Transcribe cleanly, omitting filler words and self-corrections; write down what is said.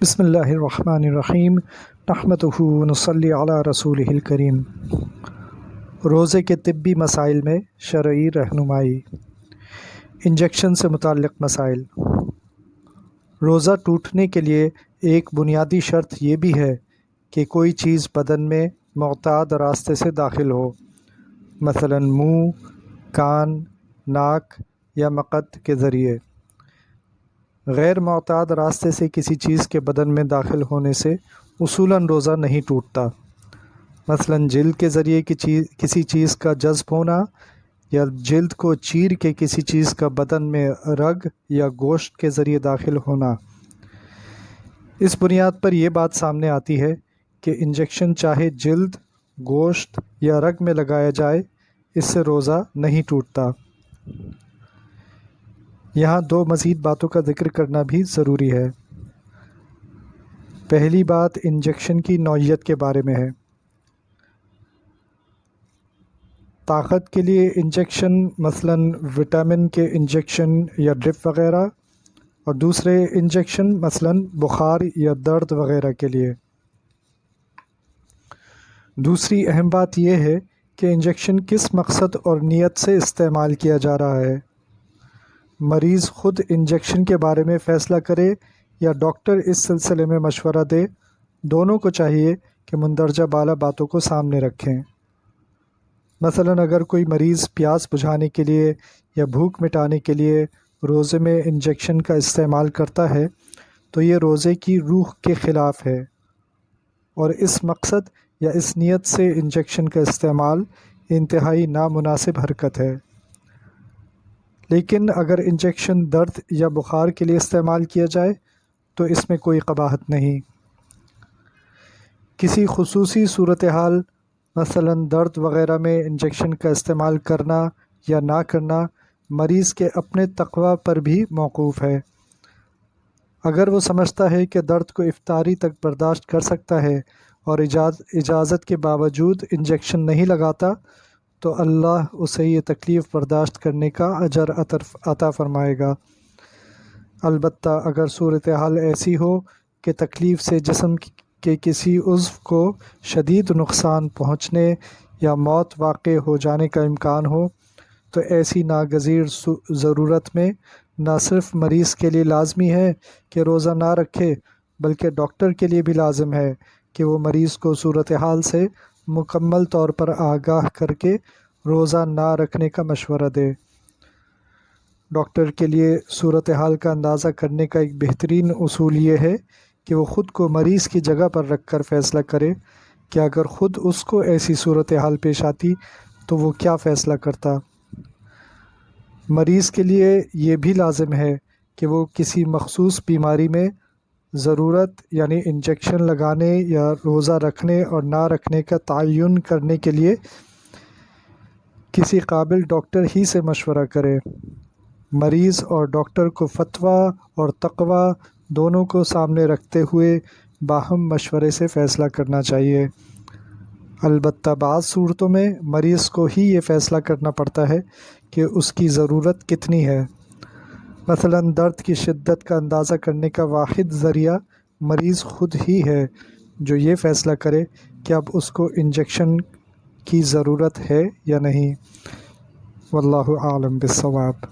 بسم اللہ الرحمن الرحیم نحمدہ ونصلی علی رسولہ الکریم۔ روزے کے طبی مسائل میں شرعی رہنمائی۔ انجیکشن سے متعلق مسائل۔ روزہ ٹوٹنے کے لیے ایک بنیادی شرط یہ بھی ہے کہ کوئی چیز بدن میں معتاد راستے سے داخل ہو، مثلا منہ، کان، ناک یا مقعد کے ذریعے۔ غیر معتاد راستے سے کسی چیز کے بدن میں داخل ہونے سے اصولاً روزہ نہیں ٹوٹتا، مثلا جلد کے ذریعے کسی چیز کا جذب ہونا یا جلد کو چیر کے کسی چیز کا بدن میں رگ یا گوشت کے ذریعے داخل ہونا۔ اس بنیاد پر یہ بات سامنے آتی ہے کہ انجیکشن چاہے جلد، گوشت یا رگ میں لگایا جائے، اس سے روزہ نہیں ٹوٹتا۔ یہاں دو مزید باتوں کا ذکر کرنا بھی ضروری ہے۔ پہلی بات انجیکشن کی نوعیت کے بارے میں ہے۔ طاقت کے لیے انجیکشن، مثلا وٹامن کے انجیکشن یا ڈرپ وغیرہ، اور دوسرے انجیکشن مثلا بخار یا درد وغیرہ کے لیے۔ دوسری اہم بات یہ ہے کہ انجیکشن کس مقصد اور نیت سے استعمال کیا جا رہا ہے۔ مریض خود انجیکشن کے بارے میں فیصلہ کرے یا ڈاکٹر اس سلسلے میں مشورہ دے، دونوں کو چاہیے کہ مندرجہ بالا باتوں کو سامنے رکھیں۔ مثلا اگر کوئی مریض پیاس بجھانے کے لیے یا بھوک مٹانے کے لیے روزے میں انجیکشن کا استعمال کرتا ہے تو یہ روزے کی روح کے خلاف ہے، اور اس مقصد یا اس نیت سے انجیکشن کا استعمال انتہائی نامناسب حرکت ہے۔ لیکن اگر انجیکشن درد یا بخار کے لیے استعمال کیا جائے تو اس میں کوئی قباحت نہیں۔ کسی خصوصی صورتحال، مثلا درد وغیرہ میں انجیکشن کا استعمال کرنا یا نہ کرنا مریض کے اپنے تقوی پر بھی موقوف ہے۔ اگر وہ سمجھتا ہے کہ درد کو افطاری تک برداشت کر سکتا ہے اور اجازت کے باوجود انجیکشن نہیں لگاتا تو اللہ اسے یہ تکلیف برداشت کرنے کا اجر عطا فرمائے گا۔ البتہ اگر صورتحال ایسی ہو کہ تکلیف سے جسم کے کسی عضو کو شدید نقصان پہنچنے یا موت واقع ہو جانے کا امکان ہو تو ایسی ناگزیر ضرورت میں نہ صرف مریض کے لیے لازمی ہے کہ روزہ نہ رکھے، بلکہ ڈاکٹر کے لیے بھی لازم ہے کہ وہ مریض کو صورتحال سے مکمل طور پر آگاہ کر کے روزہ نہ رکھنے کا مشورہ دے۔ ڈاکٹر کے لیے صورتحال کا اندازہ کرنے کا ایک بہترین اصول یہ ہے کہ وہ خود کو مریض کی جگہ پر رکھ کر فیصلہ کرے کہ اگر خود اس کو ایسی صورتحال پیش آتی تو وہ کیا فیصلہ کرتا۔ مریض کے لیے یہ بھی لازم ہے کہ وہ کسی مخصوص بیماری میں ضرورت، یعنی انجیکشن لگانے یا روزہ رکھنے اور نہ رکھنے کا تعین کرنے کے لیے کسی قابل ڈاکٹر ہی سے مشورہ کرے۔ مریض اور ڈاکٹر کو فتویٰ اور تقویٰ دونوں کو سامنے رکھتے ہوئے باہم مشورے سے فیصلہ کرنا چاہیے۔ البتہ بعض صورتوں میں مریض کو ہی یہ فیصلہ کرنا پڑتا ہے کہ اس کی ضرورت کتنی ہے۔ مثلا درد کی شدت کا اندازہ کرنے کا واحد ذریعہ مریض خود ہی ہے جو یہ فیصلہ کرے کہ اب اس کو انجیکشن کی ضرورت ہے یا نہیں۔ واللہ اعلم بالصواب۔